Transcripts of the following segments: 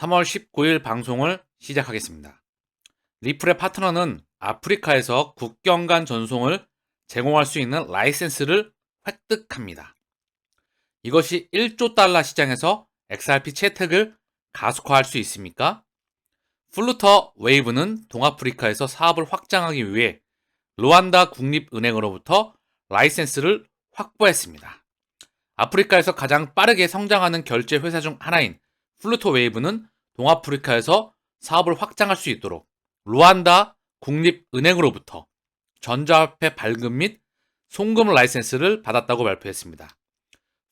3월 19일 방송을 시작하겠습니다. 리플의 파트너는 아프리카에서 국경 간 전송을 제공할 수 있는 라이센스를 획득합니다. 이것이 1조 달러 시장에서 XRP 채택을 가속화할 수 있습니까? 플루터 웨이브는 동아프리카에서 사업을 확장하기 위해 루안다 국립은행으로부터 라이센스를 확보했습니다. 아프리카에서 가장 빠르게 성장하는 결제 회사 중 하나인 플루터 웨이브는 동아프리카에서 사업을 확장할 수 있도록 루안다 국립은행으로부터 전자화폐 발급 및 송금 라이센스를 받았다고 발표했습니다.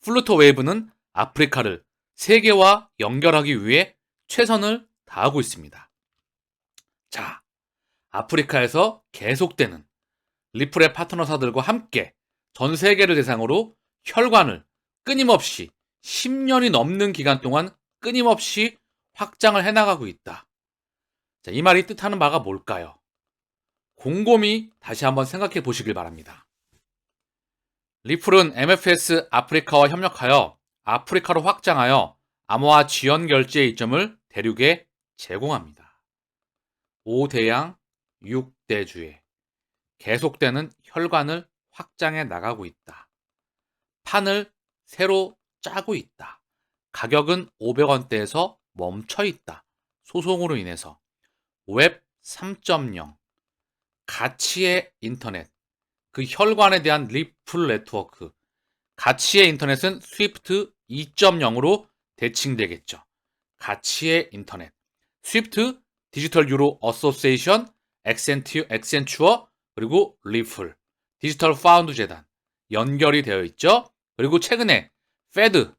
플루터 웨이브는 아프리카를 세계와 연결하기 위해 최선을 다하고 있습니다. 자, 아프리카에서 계속되는 리플의 파트너사들과 함께 전 세계를 대상으로 혈관을 끊임없이 10년이 넘는 기간 동안 끊임없이 확장을 해나가고 있다. 자, 이 말이 뜻하는 바가 뭘까요? 곰곰이 다시 한번 생각해 보시길 바랍니다. 리플은 MFS 아프리카와 협력하여 아프리카로 확장하여 암호화 지연 결제 이점을 대륙에 제공합니다. 5대양 6대주에 계속되는 혈관을 확장해 나가고 있다. 판을 새로 짜고 있다. 가격은 500원대에서 멈춰 있다. 소송으로 인해서 웹 3.0 가치의 인터넷, 그 혈관에 대한 리플 네트워크, 가치의 인터넷은 스위프트 2.0으로 대칭되겠죠. 가치의 인터넷, 스위프트, 디지털 유로 어소시에이션, 엑센추어, 그리고 리플, 디지털 파운드 재단 연결이 되어 있죠. 그리고 최근에 페드,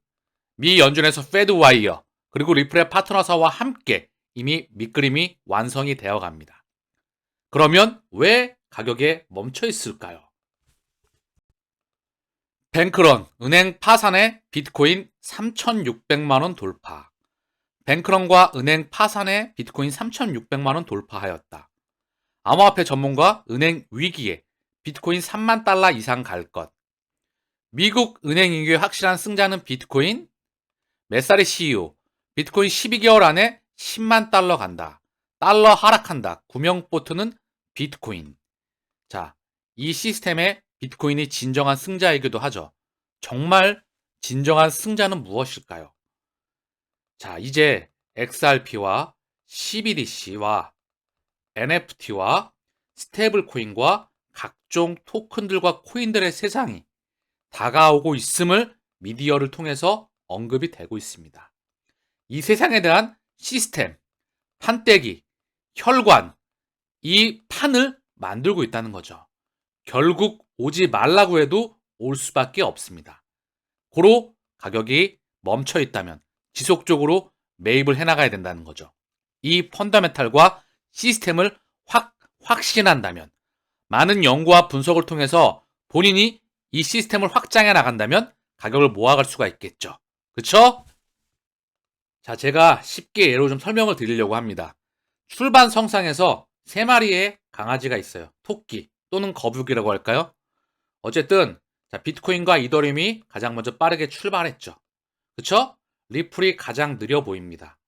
미 연준에서 페드 와이어, 그리고 리플의 파트너사와 함께 이미 밑그림이 완성이 되어 갑니다. 그러면 왜 가격에 멈춰 있을까요? 뱅크런, 은행 파산에 비트코인 3,600만원 돌파. 뱅크런과 은행 파산에 비트코인 3,600만원 돌파하였다. 암호화폐 전문가 은행 위기에 비트코인 3만 달러 이상 갈 것. 미국 은행 인규의 확실한 승자는 비트코인. 메사리 CEO, 비트코인 12개월 안에 10만 달러 간다. 달러 하락한다. 구명보트는 비트코인. 자, 이 시스템에 비트코인이 진정한 승자이기도 하죠. 정말 진정한 승자는 무엇일까요? 자, 이제 XRP와 CBDC와 NFT와 스테이블 코인과 각종 토큰들과 코인들의 세상이 다가오고 있음을 미디어를 통해서 언급이 되고 있습니다. 이 세상에 대한 시스템, 판때기, 혈관, 이 판을 만들고 있다는 거죠. 결국 오지 말라고 해도 올 수밖에 없습니다. 고로 가격이 멈춰 있다면 지속적으로 매입을 해나가야 된다는 거죠. 이 펀더멘탈과 시스템을 확신한다면, 많은 연구와 분석을 통해서 본인이 이 시스템을 확장해 나간다면 가격을 모아갈 수가 있겠죠. 그쵸? 자, 제가 쉽게 예로 좀 설명을 드리려고 합니다. 출반 성상에서 3마리의 강아지가 있어요. 토끼 또는 거북이라고 할까요? 어쨌든 자, 비트코인과 이더리움이 가장 먼저 빠르게 출발했죠. 그쵸? 리플이 가장 느려 보입니다.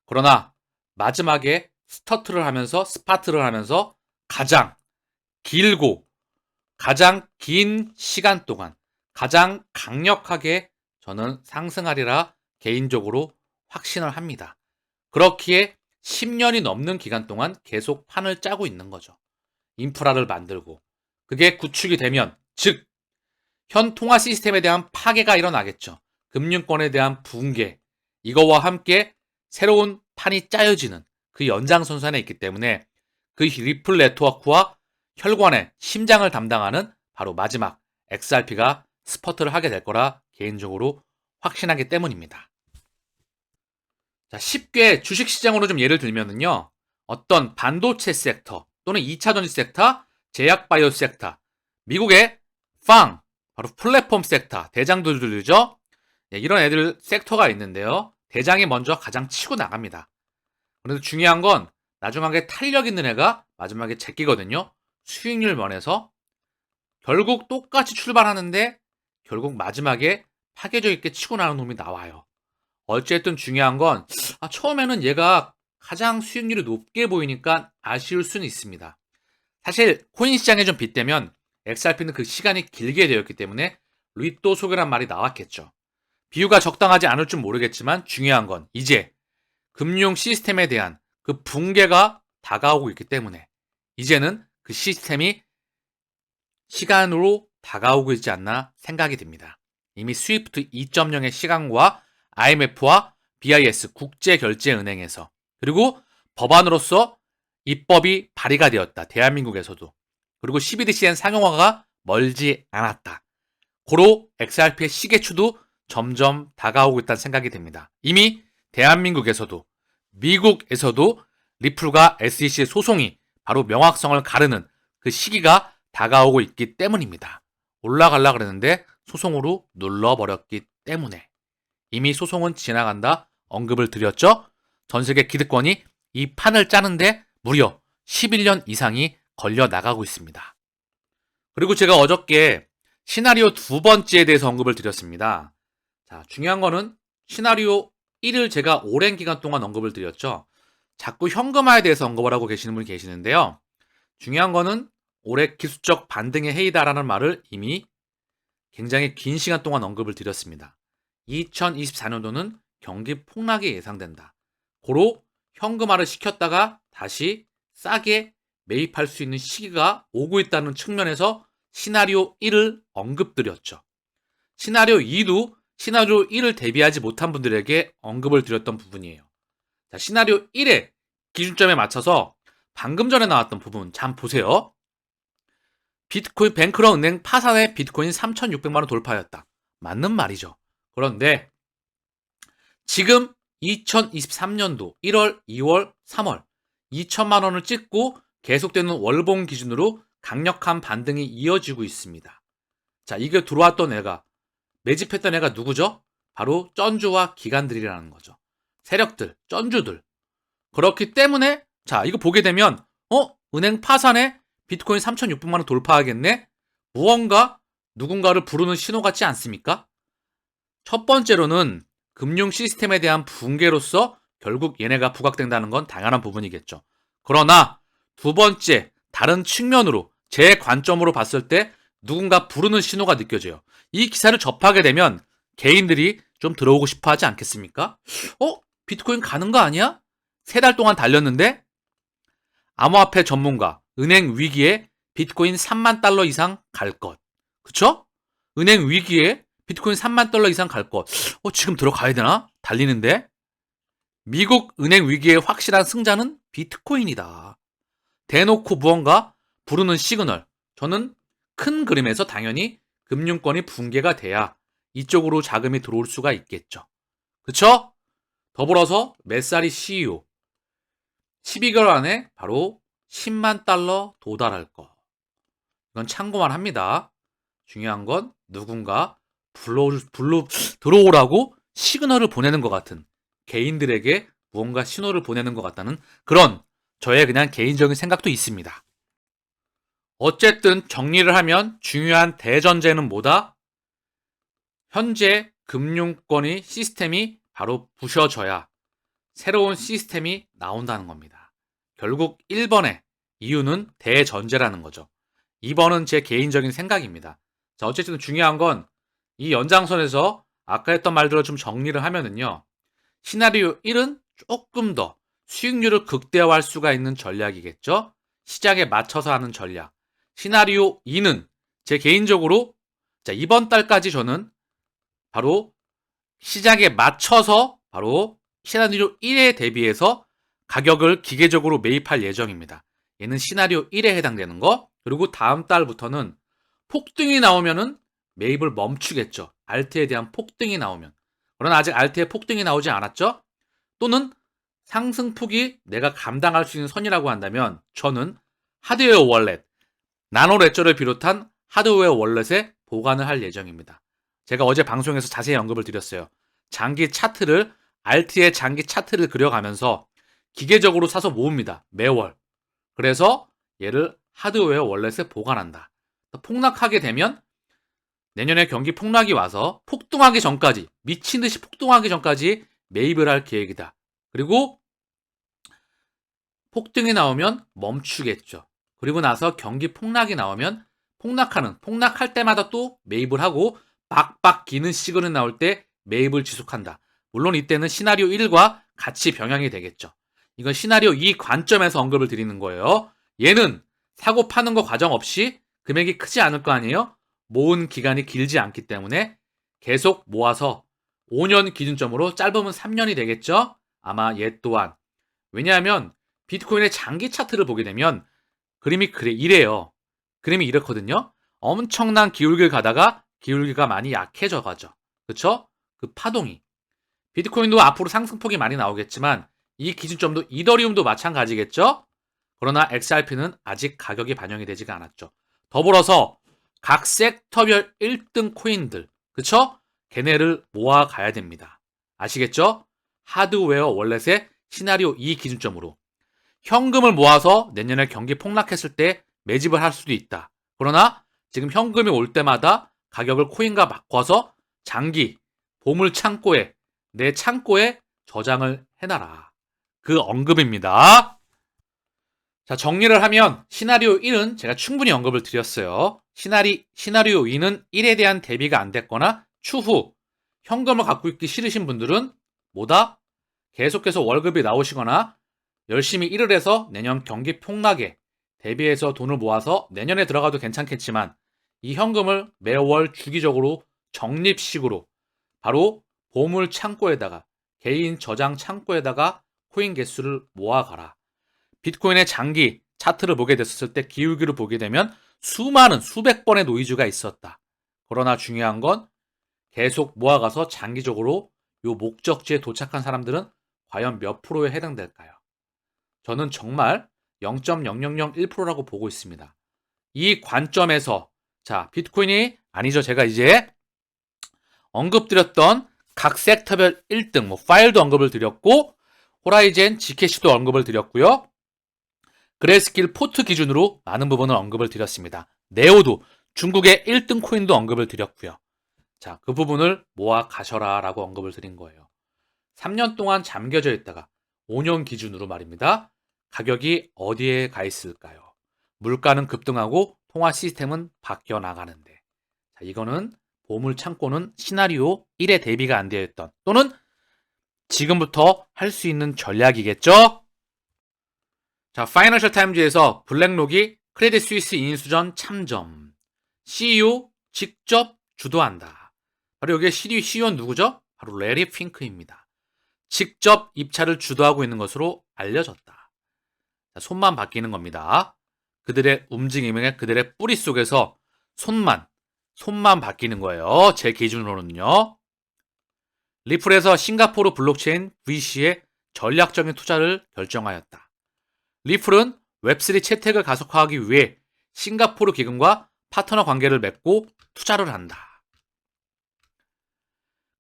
그러나 마지막에 스파트를 하면서 가장 길고 가장 긴 시간 동안 가장 강력하게 저는 상승하리라 개인적으로 확신을 합니다. 그렇기에 10년이 넘는 기간 동안 계속 판을 짜고 있는 거죠. 인프라를 만들고 그게 구축이 되면, 즉 현 통화 시스템에 대한 파괴가 일어나겠죠. 금융권에 대한 붕괴, 이거와 함께 새로운 판이 짜여지는 그 연장선상에 있기 때문에 그 리플 네트워크와 혈관의 심장을 담당하는 바로 마지막 XRP가 스퍼트를 하게 될 거라 개인적으로 확신하기 때문입니다. 자, 쉽게 주식시장으로 좀 예를 들면은요, 어떤 반도체 섹터 또는 2차전지 섹터, 제약바이오 섹터, 미국의 빵, 바로 플랫폼 섹터, 대장들이죠. 이런 애들 섹터가 있는데요. 대장이 먼저 가장 치고 나갑니다. 그래서 중요한 건 나중에 탄력 있는 애가 마지막에 제끼거든요. 수익률 면에서 결국 똑같이 출발하는데 결국 마지막에 파괴적 있게 치고 나가는 놈이 나와요. 어쨌든 중요한 건 처음에는 얘가 가장 수익률이 높게 보이니까 아쉬울 수는 있습니다. 사실 코인 시장에 좀 빗대면 XRP는 그 시간이 길게 되었기 때문에 리또 속이란 말이 나왔겠죠. 비유가 적당하지 않을 줄 모르겠지만 중요한 건 이제 금융 시스템에 대한 그 붕괴가 다가오고 있기 때문에 이제는 그 시스템이 시간으로 다가오고 있지 않나 생각이 듭니다. 이미 스위프트 2.0의 시간과 IMF와 BIS 국제결제은행에서 그리고 법안으로서 입법이 발의가 되었다. 대한민국에서도. 그리고 CBDCN 상용화가 멀지 않았다. 고로 XRP의 시계추도 점점 다가오고 있다는 생각이 듭니다. 이미 대한민국에서도 미국에서도 리플과 SEC의 소송이 바로 명확성을 가르는 그 시기가 다가오고 있기 때문입니다. 올라가려고 그랬는데 소송으로 눌러버렸기 때문에 이미 소송은 지나간다 언급을 드렸죠. 전세계 기득권이 이 판을 짜는데 무려 11년 이상이 걸려 나가고 있습니다. 그리고 제가 어저께 시나리오 두 번째에 대해서 언급을 드렸습니다. 자, 중요한 거는 시나리오 1을 제가 오랜 기간 동안 언급을 드렸죠. 자꾸 현금화에 대해서 언급을 하고 계시는 분이 계시는데요. 중요한 거는 올해 기술적 반등의 해이다라는 말을 이미 굉장히 긴 시간 동안 언급을 드렸습니다. 2024년도는 경기 폭락이 예상된다. 고로 현금화를 시켰다가 다시 싸게 매입할 수 있는 시기가 오고 있다는 측면에서 시나리오 1을 언급드렸죠. 시나리오 2도 시나리오 1을 대비하지 못한 분들에게 언급을 드렸던 부분이에요. 자, 시나리오 1의 기준점에 맞춰서 방금 전에 나왔던 부분 잠 보세요. 비트코인 뱅크런 은행 파산에 비트코인 3,600만 원 돌파였다. 맞는 말이죠. 그런데 지금 2023년도 1월, 2월, 3월 2천만 원을 찍고 계속되는 월봉 기준으로 강력한 반등이 이어지고 있습니다. 자, 이게 들어왔던 애가 매집했던 애가 누구죠? 바로 쩐주와 기관들이라는 거죠. 세력들, 쩐주들. 그렇기 때문에 자, 이거 보게 되면 은행 파산에 비트코인 3,600만 원 돌파하겠네? 무언가 누군가를 부르는 신호 같지 않습니까? 첫 번째로는 금융 시스템에 대한 붕괴로서 결국 얘네가 부각된다는 건 당연한 부분이겠죠. 그러나 두 번째, 다른 측면으로 제 관점으로 봤을 때 누군가 부르는 신호가 느껴져요. 이 기사를 접하게 되면 개인들이 좀 들어오고 싶어 하지 않겠습니까? 비트코인 가는 거 아니야? 3달 동안 달렸는데? 암호화폐 전문가, 은행 위기에 비트코인 3만 달러 이상 갈 것. 그쵸? 은행 위기에 비트코인 3만 달러 이상 갈 것. 지금 들어가야 되나? 달리는데? 미국 은행 위기의 확실한 승자는 비트코인이다. 대놓고 무언가 부르는 시그널. 저는 큰 그림에서 당연히 금융권이 붕괴가 돼야 이쪽으로 자금이 들어올 수가 있겠죠. 그쵸? 더불어서 메사리 CEO 12개월 안에 바로 10만 달러 도달할 거. 이건 참고만 합니다. 중요한 건 누군가 들어오라고 시그널을 보내는 것 같은 개인들에게 무언가 신호를 보내는 것 같다는 그런 저의 그냥 개인적인 생각도 있습니다. 어쨌든 정리를 하면 중요한 대전제는 뭐다? 현재 금융권의 시스템이 바로 부셔져야 새로운 시스템이 나온다는 겁니다. 결국 1번의 이유는 대전제라는 거죠. 2번은 제 개인적인 생각입니다. 자, 어쨌든 중요한 건 이 연장선에서 아까 했던 말들을 좀 정리를 하면은요. 시나리오 1은 조금 더 수익률을 극대화할 수가 있는 전략이겠죠. 시장에 맞춰서 하는 전략. 시나리오 2는 제 개인적으로 이번 달까지 저는 바로 시장에 맞춰서 바로 시나리오 1에 대비해서 가격을 기계적으로 매입할 예정입니다. 얘는 시나리오 1에 해당되는 거. 그리고 다음 달부터는 폭등이 나오면은 매입을 멈추겠죠. 알트에 대한 폭등이 나오면. 그러나 아직 알트에 폭등이 나오지 않았죠. 또는 상승폭이 내가 감당할 수 있는 선이라고 한다면 저는 하드웨어 월렛, 나노 레저를 비롯한 하드웨어 월렛에 보관을 할 예정입니다. 제가 어제 방송에서 자세히 언급을 드렸어요. 장기 차트를 알트의 장기 차트를 그려가면서 기계적으로 사서 모읍니다. 매월. 그래서 얘를 하드웨어 월렛에 보관한다. 폭락하게 되면 내년에 경기 폭락이 와서 폭등하기 전까지 미친 듯이 폭등하기 전까지 매입을 할 계획이다. 그리고 폭등이 나오면 멈추겠죠. 그리고 나서 경기 폭락이 나오면 폭락할 때마다 또 매입을 하고 빡빡 기는 시그널이 나올 때 매입을 지속한다. 물론 이때는 시나리오 1과 같이 병행이 되겠죠. 이건 시나리오 2 관점에서 언급을 드리는 거예요. 얘는 사고 파는 거 과정 없이 금액이 크지 않을 거 아니에요? 모은 기간이 길지 않기 때문에 계속 모아서 5년 기준점으로 짧으면 3년이 되겠죠? 아마 얘 또한. 왜냐하면 비트코인의 장기 차트를 보게 되면 그림이 이래요. 그림이 이렇거든요. 엄청난 기울기를 가다가 기울기가 많이 약해져 가죠. 그쵸? 그 파동이. 비트코인도 앞으로 상승폭이 많이 나오겠지만 이 기준점도 이더리움도 마찬가지겠죠? 그러나 XRP는 아직 가격이 반영이 되지가 않았죠. 더불어서 각 섹터별 1등 코인들, 그쵸? 걔네를 모아가야 됩니다. 아시겠죠? 하드웨어 월렛의 시나리오 2 기준점으로. 현금을 모아서 내년에 경기 폭락했을 때 매집을 할 수도 있다. 그러나 지금 현금이 올 때마다 가격을 코인과 바꿔서 장기, 보물 창고에, 내 창고에 저장을 해놔라. 그 언급입니다. 자, 정리를 하면 시나리오 1은 제가 충분히 언급을 드렸어요. 시나리오 2는 1에 대한 대비가 안 됐거나 추후 현금을 갖고 있기 싫으신 분들은 뭐다? 계속해서 월급이 나오시거나 열심히 일을 해서 내년 경기 폭락에 대비해서 돈을 모아서 내년에 들어가도 괜찮겠지만 이 현금을 매월 주기적으로 적립식으로 바로 보물 창고에다가 개인 저장 창고에다가 코인 개수를 모아가라. 비트코인의 장기 차트를 보게 됐을 때 기울기를 보게 되면 수백 번의 노이즈가 있었다. 그러나 중요한 건 계속 모아가서 장기적으로 이 목적지에 도착한 사람들은 과연 몇 프로에 해당될까요? 저는 정말 0.0001%라고 보고 있습니다. 이 관점에서 자, 비트코인이 아니죠. 제가 이제 언급드렸던 각 섹터별 1등 파일도 언급을 드렸고 호라이젠, 지캐시도 언급을 드렸고요. 그레스킬 포트 기준으로 많은 부분을 언급을 드렸습니다. 네오도 중국의 1등 코인도 언급을 드렸고요. 자, 그 부분을 모아 가셔라 라고 언급을 드린 거예요. 3년 동안 잠겨져 있다가 5년 기준으로 말입니다. 가격이 어디에 가 있을까요? 물가는 급등하고 통화 시스템은 바뀌어 나가는데 자, 이거는 보물 창고는 시나리오 1에 대비가 안 되어 있던 또는 지금부터 할 수 있는 전략이겠죠? 자, 파이낸셜 타임즈에서 블랙록이 크레딧 스위스 인수전 참점 CEO 직접 주도한다. 바로 여기에 CEO 누구죠? 바로 레리 핑크입니다. 직접 입찰을 주도하고 있는 것으로 알려졌다. 자, 손만 바뀌는 겁니다. 그들의 움직임에 그들의 뿌리 속에서 손만 바뀌는 거예요. 제 기준으로는요. 리플에서 싱가포르 블록체인 VC에 전략적인 투자를 결정하였다. 리플은 웹3 채택을 가속화하기 위해 싱가포르 기금과 파트너 관계를 맺고 투자를 한다.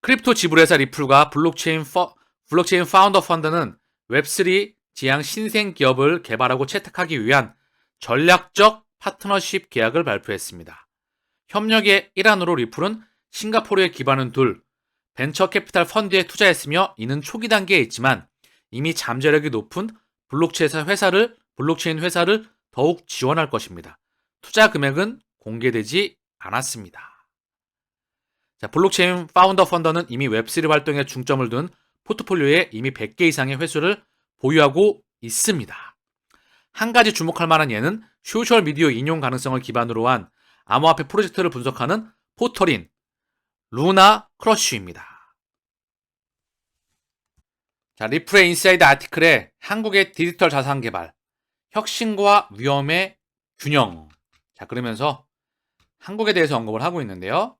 크립토 지불회사 리플과 블록체인 파운더 펀드는 웹3 지향 신생 기업을 개발하고 채택하기 위한 전략적 파트너십 계약을 발표했습니다. 협력의 일환으로 리플은 싱가포르에 기반을 둘 벤처 캐피탈 펀드에 투자했으며 이는 초기 단계에 있지만 이미 잠재력이 높은 블록체인 회사를 더욱 지원할 것입니다. 투자 금액은 공개되지 않았습니다. 자, 블록체인 파운더 펀더는 이미 웹3 활동에 중점을 둔 포트폴리오에 이미 100개 이상의 회수를 보유하고 있습니다. 한 가지 주목할 만한 예는 소셜미디어 인용 가능성을 기반으로 한 암호화폐 프로젝트를 분석하는 포털인 루나 크러쉬입니다. 자, 리플의 인사이드 아티클에 한국의 디지털 자산 개발, 혁신과 위험의 균형. 자, 그러면서 한국에 대해서 언급을 하고 있는데요.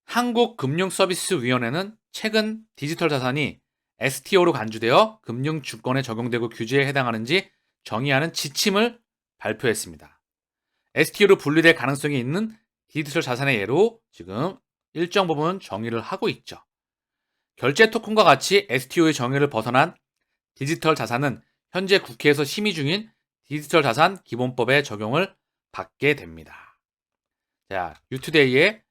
한국금융서비스위원회는 최근 디지털 자산이 STO로 간주되어 금융주권에 적용되고 규제에 해당하는지 정의하는 지침을 발표했습니다. STO로 분리될 가능성이 있는 디지털 자산의 예로 지금 일정 부분 정의를 하고 있죠. 결제 토큰과 같이 STO의 정의를 벗어난 디지털 자산은 현재 국회에서 심의 중인 디지털 자산 기본법의 적용을 받게 됩니다. 자, 뉴투데이의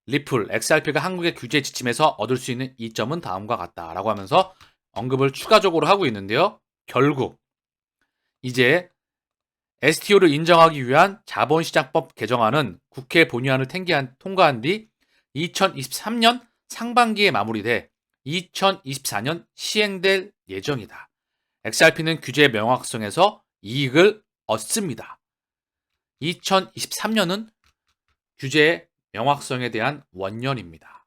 리플, XRP가 한국의 규제 지침에서 얻을 수 있는 이점은 다음과 같다라고 하면서 언급을 추가적으로 하고 있는데요. 결국 이제 STO를 인정하기 위한 자본시장법 개정안은 국회 본의안을 통과한 뒤 2023년 상반기에 마무리돼 2024년 시행될 예정이다. XRP는 규제 명확성에서 이익을 얻습니다. 2023년은 규제 명확성에 대한 원년입니다.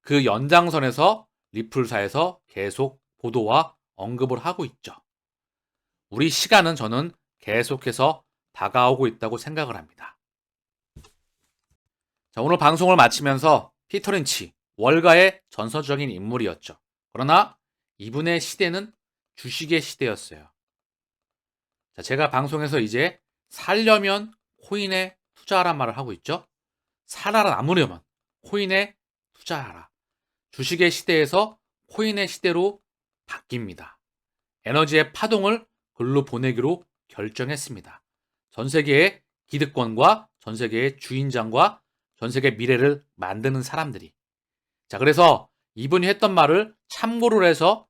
그 연장선에서 리플사에서 계속 보도와 언급을 하고 있죠. 우리 시간은 저는 계속해서 다가오고 있다고 생각을 합니다. 자, 오늘 방송을 마치면서 피터 린치, 월가의 전설적인 인물이었죠. 그러나 이분의 시대는 주식의 시대였어요. 자, 제가 방송에서 이제 살려면 코인에 투자하란 말을 하고 있죠. 살아남으려면 코인에 투자하라. 주식의 시대에서 코인의 시대로 바뀝니다. 에너지의 파동을 글로 보내기로 결정했습니다. 전 세계의 기득권과 전 세계의 주인장과 전 세계 미래를 만드는 사람들이. 자, 그래서 이분이 했던 말을 참고를 해서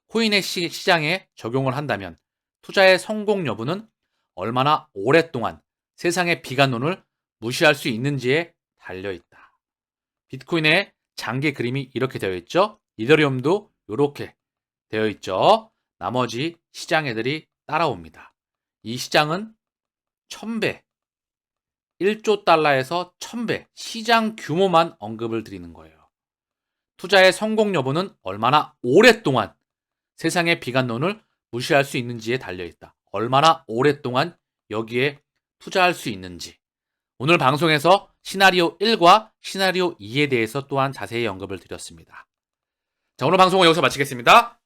코인의 시장에 적용을 한다면 투자의 성공 여부는 얼마나 오랫동안 세상의 비관론을 무시할 수 있는지에 달려있다. 비트코인의 장기 그림이 이렇게 되어 있죠. 이더리움도 이렇게 되어 있죠. 나머지 시장 애들이 따라옵니다. 이 시장은 1000배, 1조 달러에서 1000배 시장 규모만 언급을 드리는 거예요. 투자의 성공 여부는 얼마나 오랫동안 세상의 비관론을 무시할 수 있는지에 달려있다. 얼마나 오랫동안 여기에 투자할 수 있는지. 오늘 방송에서 시나리오 1과 시나리오 2에 대해서 또한 자세히 언급을 드렸습니다. 자, 오늘 방송은 여기서 마치겠습니다.